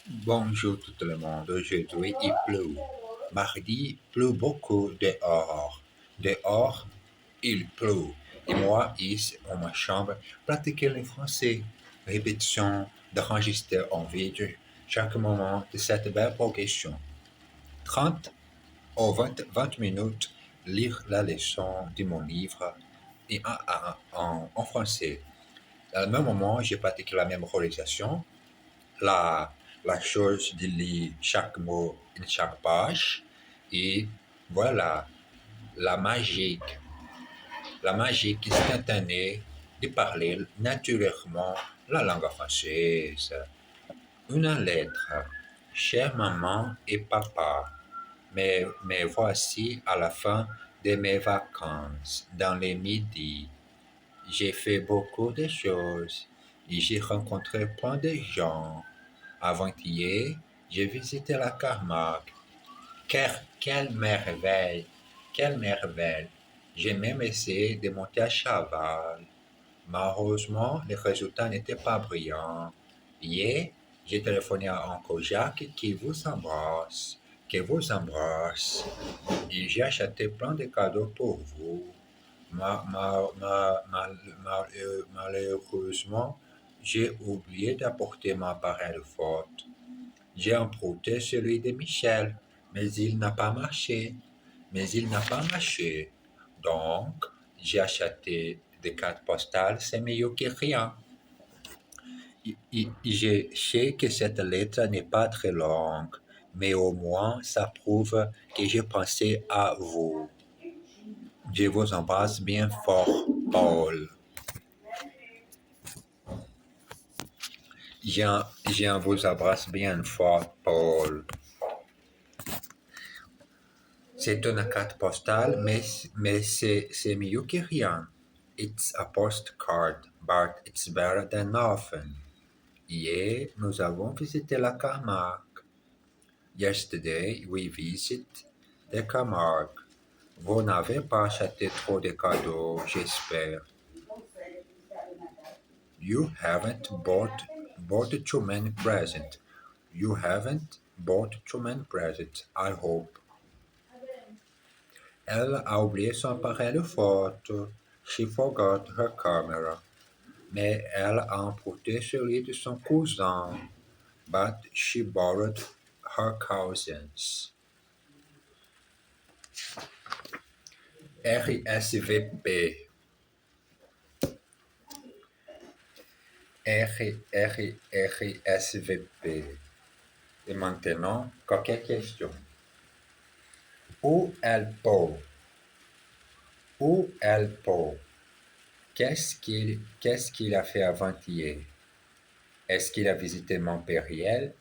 Bonjour tout le monde, aujourd'hui il pleut. Mardi, pleut beaucoup dehors. Dehors, il pleut. Et moi, ici, dans ma chambre, pratiquer le français. Répétition d'enregistrer en vidéo chaque moment de cette belle progression. 30 ou 20 minutes, lire la leçon de mon livre et en français. À le même moment, j'ai pratiqué la mémorisation, la, la chose de lire chaque mot in chaque page. Et voilà, la magique, la magique instantanée de parler naturellement la langue française. Une lettre. Chère maman et papa, mais voici à la fin de mes vacances, dans les midis. J'ai fait beaucoup de choses et j'ai rencontré plein de gens. Avant-hier, j'ai visité la Camargue. Quelle merveille! Quelle merveille! J'ai même essayé de monter à cheval. Malheureusement, les résultats n'étaient pas brillants. Hier, j'ai téléphoné à Uncle Jacques qui vous embrasse. Et j'ai acheté plein de cadeaux pour vous. Malheureusement, j'ai oublié d'apporter mon appareil de photo. J'ai emprunté celui de Michel, mais il n'a pas marché. Donc, j'ai acheté des cartes postales, c'est mieux que rien. Je sais que cette lettre n'est pas très longue, mais au moins ça prouve que j'ai pensé à vous. Je vous embrasse bien fort, Paul. Je vous embrasse bien fort, Paul. C'est une carte postale, mais c'est mieux que rien. It's a postcard, but it's better than nothing. Hier, nous avons visité la Camargue. Yesterday, we visited the Camargue. Vous n'avez pas acheté trop de cadeaux, j'espère. You haven't bought too many presents. You haven't bought too many presents, I hope. Elle a oublié son appareil de photo. She forgot her camera. Mais elle a emprunté celui de son cousin. But she borrowed her cousin's. RSVP. RSVP. Et maintenant, quelques questions. Où elle peut? Où elle peut? Qu'est-ce qu'il a fait avant-hier? Est-ce qu'il a visité Montpellier?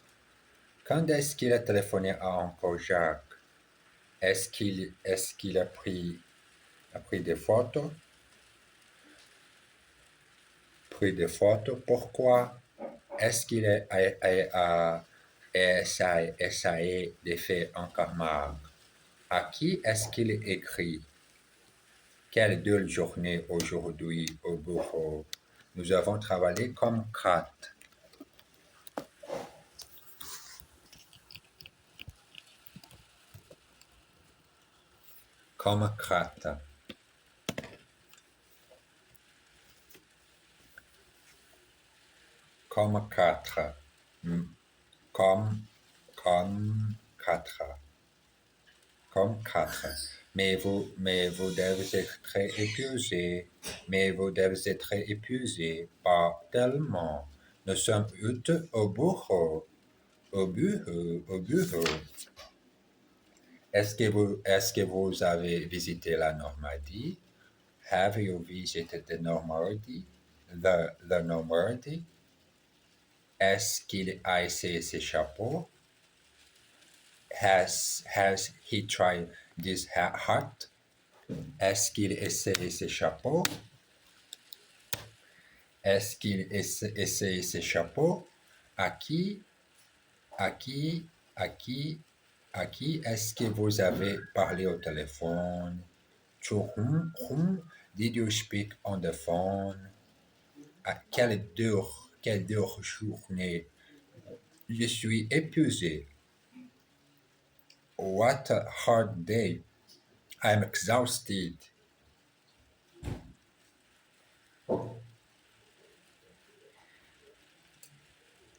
Quand est-ce qu'il a téléphoné à Uncle Jacques? Est-ce qu'il a pris des photos? Pris des photos? Pourquoi? Est-ce qu'il a essayé de faire un Camargue? À qui est-ce qu'il écrit? Quelle dure journée aujourd'hui au bureau. Nous avons travaillé comme quatre. Comme quatre. Comme quatre. Comme quatre. Comme quatre. Mais vous devez être très épuisé. Mais vous devez être très épuisé. Pas tellement. Nous sommes tous au bureau. Au bureau. Est-ce que vous avez visité la Normandie? Have you visited the Normandy? The Normandy? Est-ce qu'il a essayé ses chapeaux? Has he tried this hat? Est-ce qu'il essaye ses chapeaux? Est-ce qu'il essaye ses chapeaux? À qui? À qui? À qui? À qui est-ce que vous avez parlé au téléphone? To whom did you speak on the phone? À quelle dure journée Je suis épuisé. What a hard day. I'm exhausted.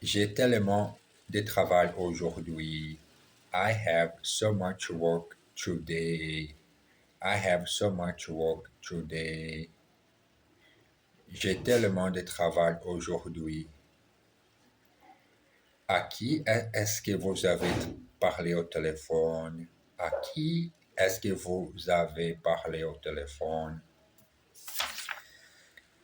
J'ai tellement de travail aujourd'hui. I have so much work today. I have so much work today. J'ai tellement de travail aujourd'hui. À qui est-ce que vous avez parlé au téléphone? À qui est-ce que vous avez parlé au téléphone?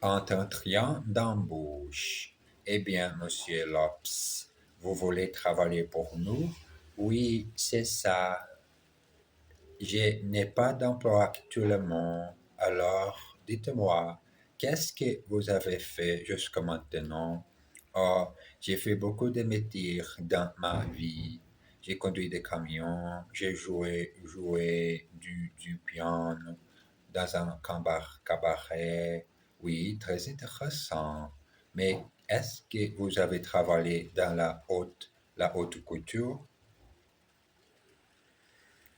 Entretien d'embauche. Eh bien, monsieur Lopes, vous voulez travailler pour nous? Oui, c'est ça. Je n'ai pas d'emploi actuellement. Alors, dites-moi, qu'est-ce que vous avez fait jusqu'à maintenant? Oh, j'ai fait beaucoup de métiers dans ma vie. J'ai conduit des camions, j'ai joué du piano dans un cabaret. Oui, très intéressant. Mais est-ce que vous avez travaillé dans la haute couture?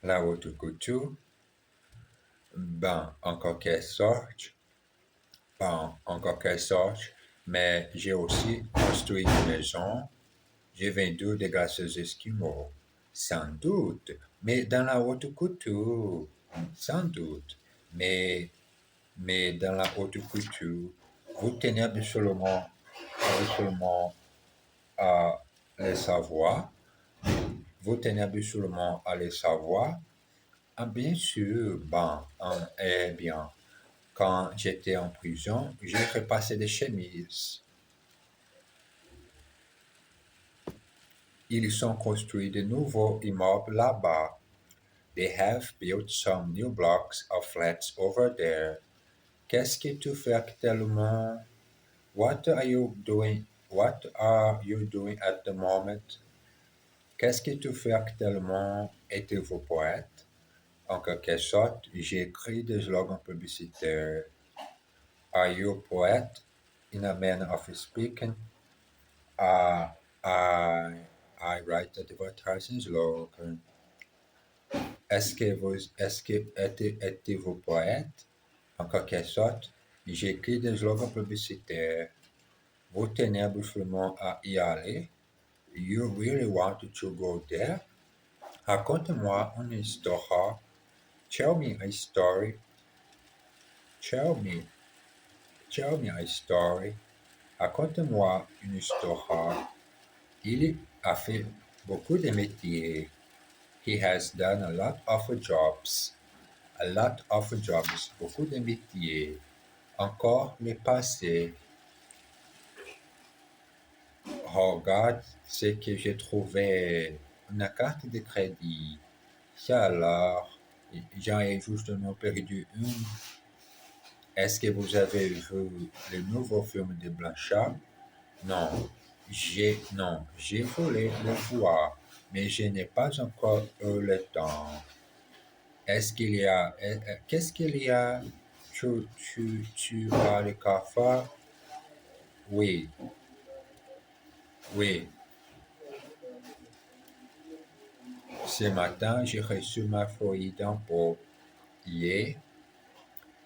La haute couture? Ben, en quelque sorte, mais j'ai aussi construit une maison. J'ai vendu des glaces Esquimaux. Sans doute, mais dans la haute couture, sans doute, mais, mais dans la haute couture, vous tenez absolument à les savoir. Vous tenez absolument à les savoir. Ah, bien sûr, eh bien, quand j'étais en prison, j'ai repassé des chemises. Ils ont construit de nouveaux immeubles là-bas. They have built some new blocks of flats over there. Qu'est-ce que tu fais actuellement? What are you doing? What are you doing at the moment? Qu'est-ce que tu fais actuellement? Êtes-vous poète? En quelque sorte, j'écris des slogans publicitaires. Are you a poet? In a manner of speaking, uh, I, I write advertising slogan. Êtes-vous poète? En quelque sorte, j'écris des slogans publicitaires. Vous tenez absolument à y aller? You really want to go there? Raconte-moi une histoire. Tell me a story. Tell me, tell me a story. Raconte-moi une histoire. Il a fait beaucoup de métiers. He has done a lot of jobs. A lot of jobs. Beaucoup de métiers. Encore le passé. Regarde ce que j'ai trouvé. Une carte de crédit. Ça alors, j'en ai justement perdu une. Est-ce que vous avez vu le nouveau film de Blanchard? Non, j'ai voulu le voir, mais je n'ai pas encore eu le temps. Qu'est-ce qu'il y a? Tu as le cafard? Oui, oui. Ce matin, j'ai reçu ma feuille d'impôt. Hier,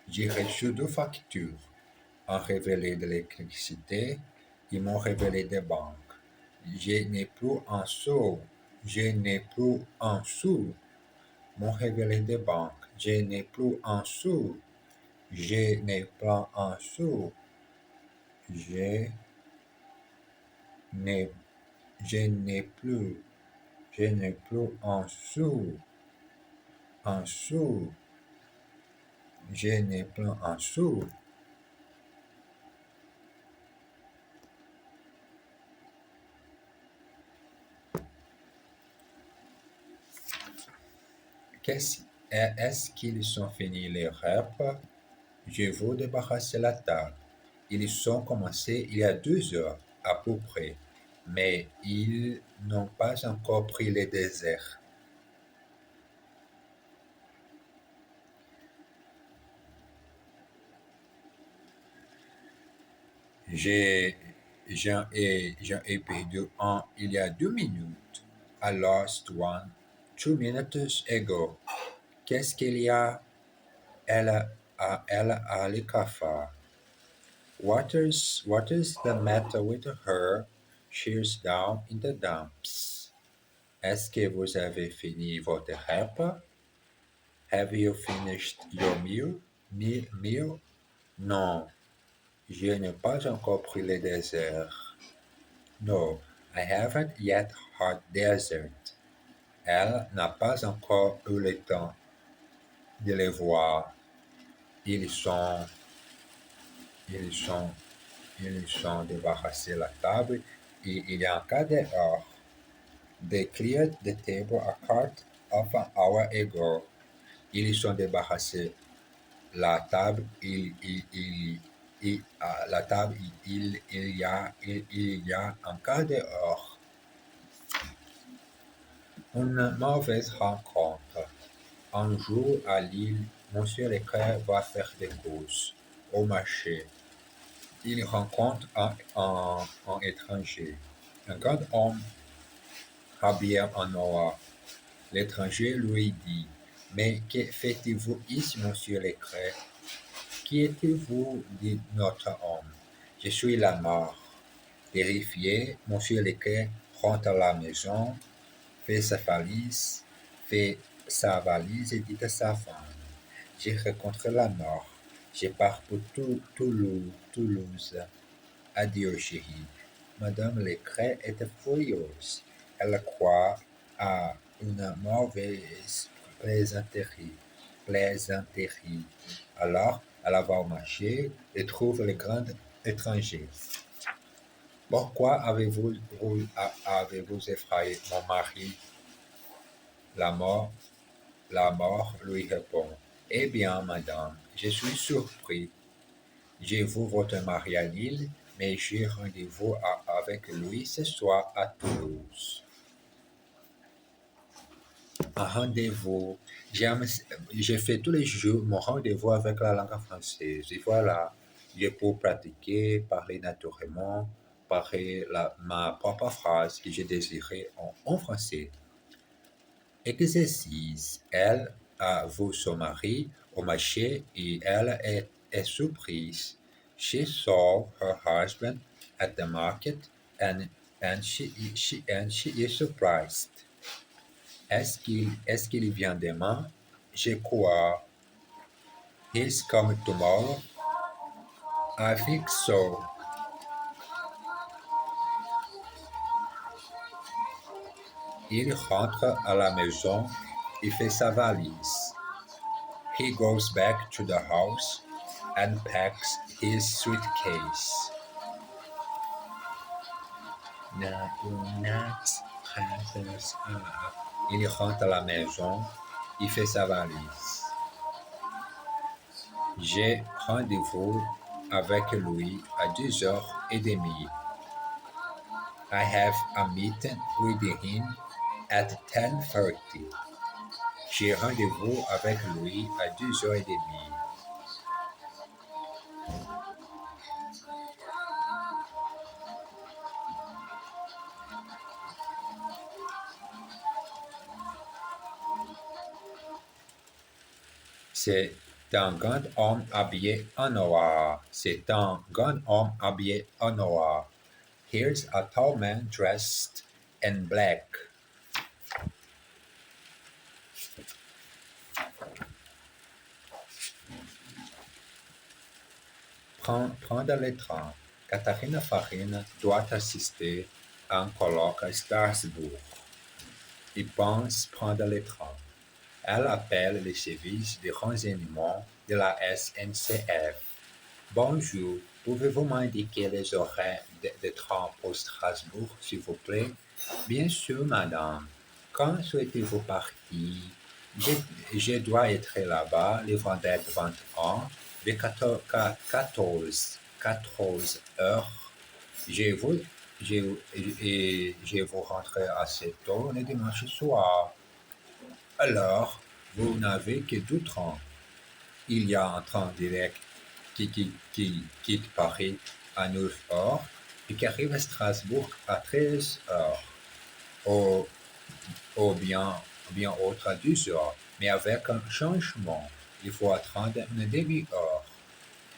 j'ai reçu deux factures. Un révélé de l'électricité, ils m'ont révélé des banques. Je n'ai plus un sou. Je n'ai plus un sou. M'ont révélé des banques. Je n'ai plus un sou. Je n'ai pas un sou. Je n'ai, je n'ai plus. Je n'ai plus un sou. Un sou. Je n'ai plus un sou. Est-ce qu'ils sont finis les repas? Je veux débarrasser la table. Ils sont commencés il y a 2 heures à peu près, mais ils n'ont pas encore pris le dessert. J'ai J'en ai perdu un il y a 2 minutes. I lost one 2 minutes ago. Qu'est-ce qu'il y a? Elle a le cafard. What is the matter with her? She's down in the dumps. Est-ce que vous avez fini votre repas? Have you finished your meal? Meal? Non, je n'ai pas encore pris le dessert. No, I haven't yet had dessert. Elle n'a pas encore eu le temps de les voir. Ils sont, ils sont, ils sont débarrassés de la table et il y a un quart d'heure. They cleared the table a quarter of an hour ago. Ils sont débarrassés la table. La table. Il y a un quart d'heure. Une mauvaise rencontre. Un jour à Lille, Monsieur Leclerc va faire des courses au marché. Il rencontre un étranger, un grand homme habillé en noir. L'étranger lui dit: Mais que faites-vous ici, Monsieur Leclerc? Qui êtes-vous? Dit notre homme. Je suis la mort. Terrifié, Monsieur Leclerc rentre à la maison, fait sa valise et dit à sa femme: J'ai rencontré la mort. Je pars pour Toulouse. Adieu, chérie. Madame Leclerc était furieuse. Elle croit à une mauvaise plaisanterie. Alors, elle va au marché et trouve le grand étranger. Pourquoi avez-vous effrayé mon mari? La mort lui répond: Eh bien, madame, je suis surpris. J'ai vu votre mari à Lille, mais j'ai rendez-vous avec lui ce soir à Toulouse. Un rendez-vous. Je fais tous les jours mon rendez-vous avec la langue française. Et voilà, je peux pratiquer, parler naturellement, parler ma propre phrase que j'ai désirée en français. Exercice. Elle a vu son mari au marché et elle est surprise. She saw her husband at the market and she is surprised. Est-ce qu'il vient demain? Je crois. He's coming tomorrow? I think so. Il rentre à la maison et fait sa valise. He goes back to the house and packs his suitcase. Il rentre à la maison et fait sa valise. J'ai rendez-vous avec lui à 2h30. I have a meeting with him at 10:30. J'ai rendez-vous avec lui à 2h30. C'est un grand homme habillé en noir. C'est un grand homme habillé en noir. Here's a tall man dressed in black. Prendre le train. Katharina Farina doit assister à un colloque à Strasbourg. Il pense prendre le train. Elle appelle le service de renseignement de la SNCF. Bonjour, pouvez-vous m'indiquer les horaires de train pour Strasbourg, s'il vous plaît? Bien sûr, madame. Quand souhaitez-vous partir? Je dois être là-bas le vendredi 21 vers 14 heures. Je vous rentrer à 7 heures le dimanche soir. Alors, vous n'avez que 2 trains. Il y a un train direct qui quitte Paris à 9 heures et qui arrive à Strasbourg à 13 heures, ou, ou bien autre à 10 heures, mais avec un changement, il faut attendre une demi-heure.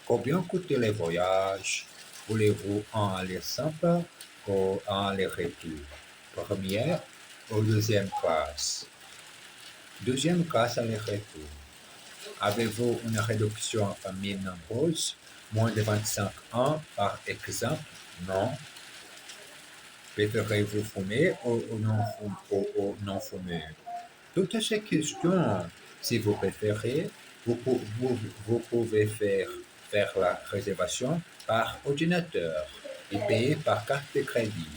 Combien coûtent les voyages? Voulez-vous un aller simple ou un aller-retour? Première ou deuxième classe? Deuxième classe aller-retour. Avez-vous une réduction en famille nombreuse? Moins de 25 ans, par exemple? Non. Préférez-vous fumer ou non fumer? Toutes ces questions, si vous préférez, vous pouvez faire la réservation par ordinateur et payer par carte de crédit.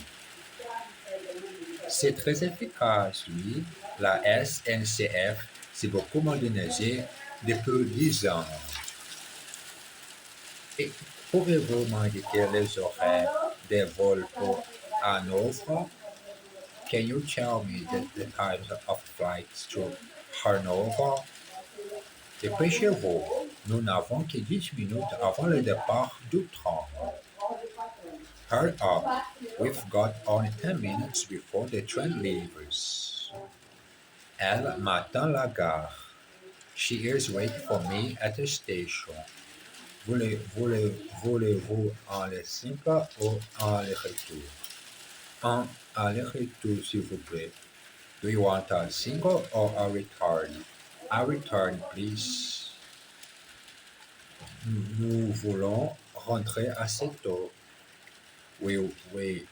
C'est très efficace, oui. La SNCF s'est beaucoup modernisée depuis 10 ans. Et pouvez-vous m'indiquer les horaires des vols pour Hanovre? Can you tell me the times of flights to Hanover? Dépêchez-vous, nous n'avons que 10 minutes avant le départ du train. Hurry up, we've got only 10 minutes before the train leaves. Elle m'attend à la gare. She is waiting for me at the station. Voulez-vous un aller simple ou un aller-retour? Un aller-retour, s'il vous plaît. Do you want a single or a return? A return, please. Nous voulons rentrer à 7 heures. We, we,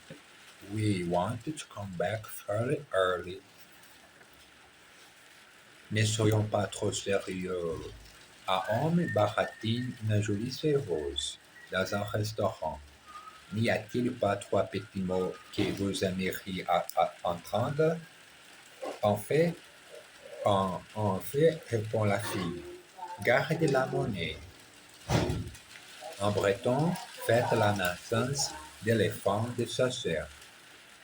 we wanted to come back fairly early. Ne soyons pas trop sérieux. À homme baratine une jolie rose dans un restaurant. N'y a-t-il pas trois petits mots que vous aimeriez entendre? En fait, en fait, répond la fille, gardez la monnaie. En breton, fête la naissance d'éléphant de sa sœur.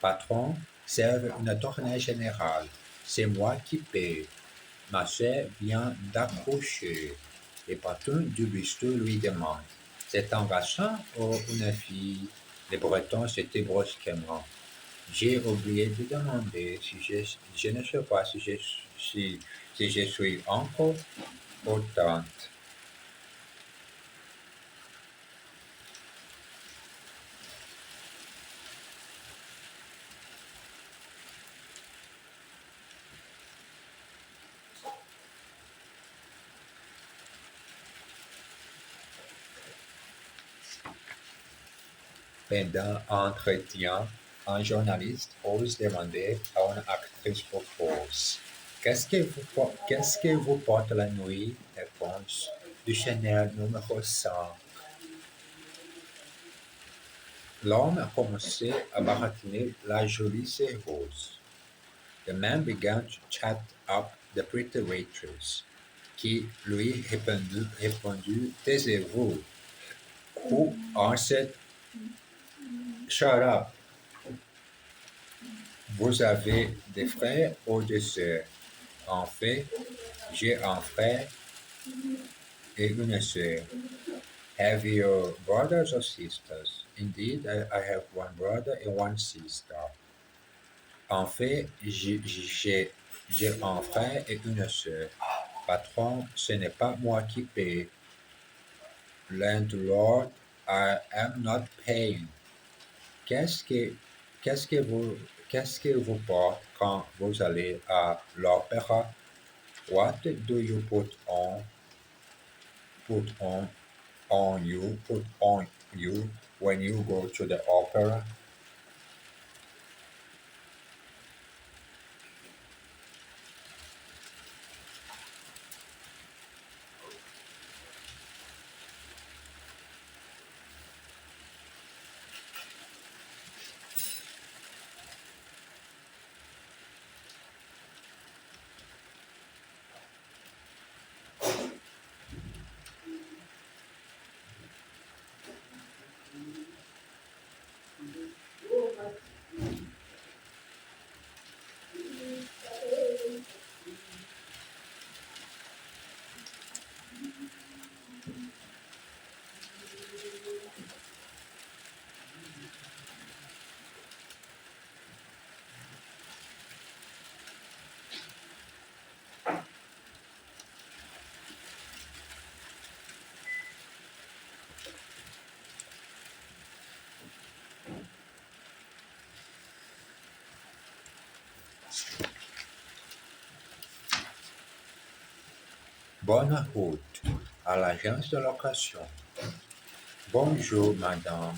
Patron, serve une tournée générale. C'est moi qui paie. Ma sœur vient d'accoucher. Le patron du bistrot lui demande, c'est un garçon ou une fille? Le breton s'était brusquement. J'ai oublié de demander si je ne sais pas si je suis encore ou tante. Pendant un entretien, un journaliste ose demander à une actrice propose. Qu'est-ce que vous porte la nuit? Réponse. Du Chanel numéro 5. L'homme a commencé à baratiner la jolie rose. The man began to chat up the pretty waitress, qui lui répondit, taisez-vous, who answered, shut up. Vous avez des frères ou des sœurs? En fait, j'ai un frère et une sœur. Have you brothers or sisters? Indeed, I have one brother and one sister. En fait, j'ai un frère et une sœur. Patron, ce n'est pas moi qui paie. Landlord, I am not paying. Qu'est-ce que, qu'est-ce que vous, qu'est-ce que vous portez quand vous allez à l'opéra? What do you put on you when you go to the opera? Bonne route à l'agence de location. Bonjour madame,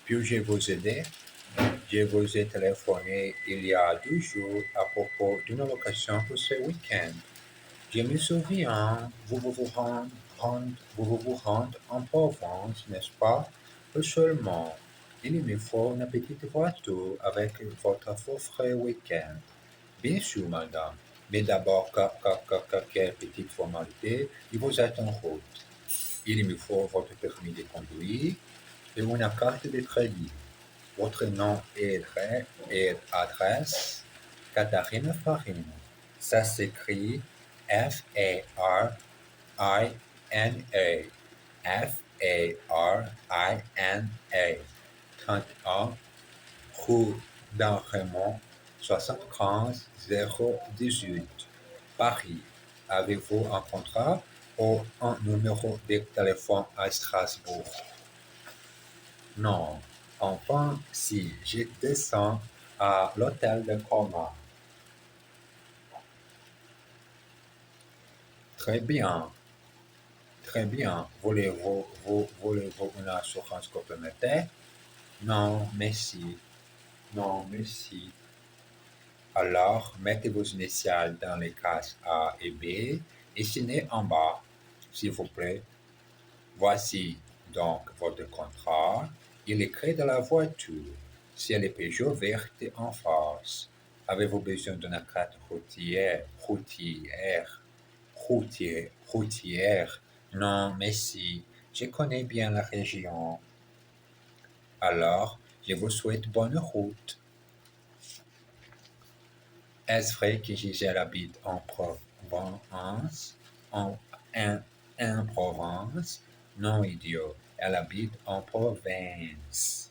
puis-je vous aider? Je vous ai téléphoné il y a 2 jours à propos d'une location pour ce week-end. Je me souviens, vous rendez en Provence, n'est-ce pas? Peu seulement. Il me faut une petite voiture avec votre forfait week-end. Bien sûr, madame. Mais d'abord, quelques petites formalités. Il vous êtes en route. Il me faut votre permis de conduire et une carte de crédit. Votre nom et adresse, Katharina Farina. Ça s'écrit F-A-R-I-N-A. F-A-R-I-N-A. 31 rue d'Enremont, 75 018, Paris. Avez-vous un contrat ou un numéro de téléphone à Strasbourg? Non. Enfin, si je descends à l'hôtel de Coma. Très bien, très bien. Voulez-vous une assurance complémentaire? Non, merci. Non, merci. Alors, mettez vos initiales dans les cases A et B et signez en bas, s'il vous plaît. Voici donc votre contrat et les clés de la voiture. C'est les Peugeot verte en face. Avez-vous besoin d'une carte routière? Non, merci. Je connais bien la région. Alors, je vous souhaite bonne route. Est-ce vrai que Gisèle habite en Provence? En, en Provence? Non, idiot. Elle habite en province.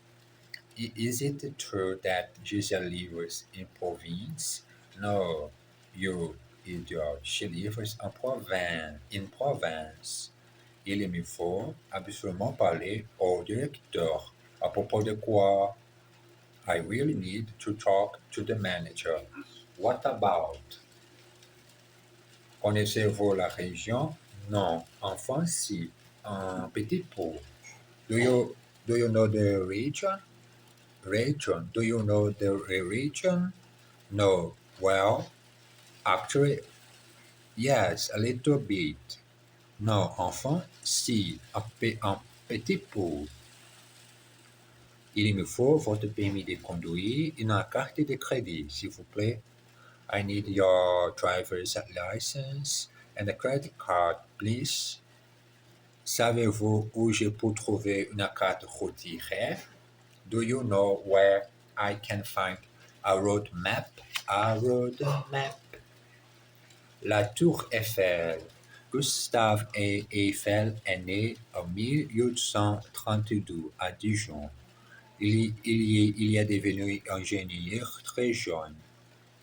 Is it true that Giselle lives in province? No, you idiot. She lives in province. Il me faut absolument parler au directeur. À propos de quoi? I really need to talk to the manager. What about? Connaissez-vous la région? Non. Enfin, si. Un petit peu. Do you know the region? Do you know the region? No. Well, actually, yes, a little bit. Non, enfin, si. Un petit peu. Il me faut votre permis de conduire et une carte de crédit, s'il vous plaît. I need your driver's license and a credit card, please. Savez-vous où je peux trouver une carte routière? Do you know where I can find a road map? A road map. La Tour Eiffel. Gustave Eiffel est né en 1832 à Dijon. Il est devenu ingénieur très jeune.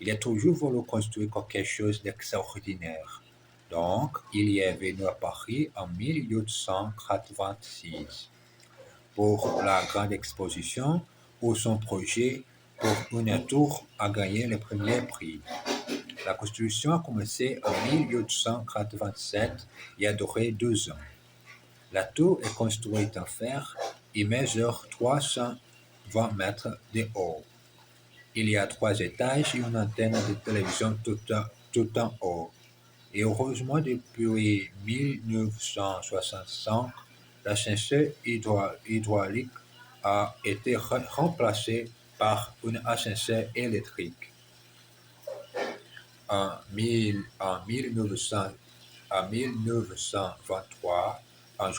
Il a toujours voulu construire quelque chose d'extraordinaire. Donc, il est venu à Paris en 1886 pour la grande exposition où son projet pour une tour a gagné le premier prix. La construction a commencé en 1887 et a duré 2 ans. La tour est construite en fer et mesure 320 mètres de haut. Il y a 3 étages et une antenne de télévision tout en haut. Et heureusement, depuis 1965, l'ascenseur hydraulique a été remplacé par un ascenseur électrique. En 1923, un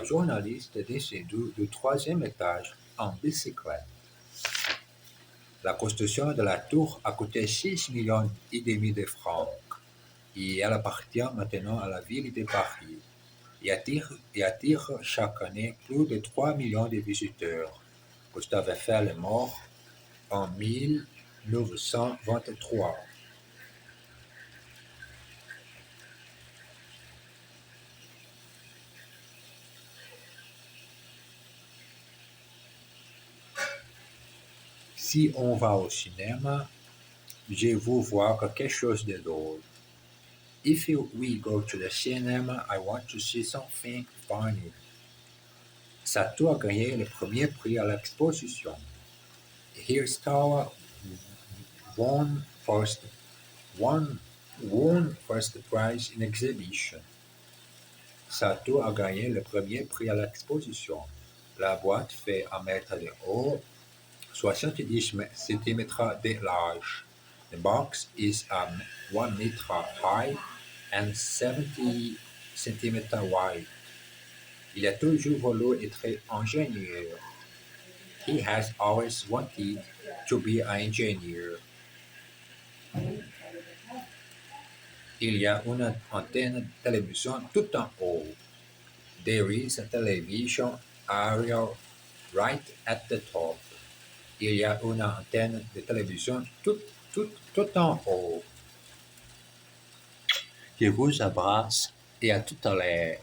journaliste est descendu du 3e étage en bicyclette. La construction de la tour a coûté 6,5 millions de francs et elle appartient maintenant à la ville de Paris et attire chaque année plus de 3 millions de visiteurs. Gustave Eiffel est mort en 1923. Si on va au cinéma, Je veux voir quelque chose de drôle. If we go to the cinema, I want to see something funny. Sato a gagné le premier prix à l'exposition. Here's Tower won first, won, won first prize in exhibition. Sato a gagné le premier prix à l'exposition. La boîte fait 1 mètre de haut, 70 cm de large. The box is 1 meter high and 70 cm wide. Il a toujours voulu être ingénieur. He has always wanted to be an engineer. Il y a une antenne de télévision tout en haut. There is a television area right at the top. Il y a une antenne de télévision tout en haut. Je vous embrasse et à tout à l'heure.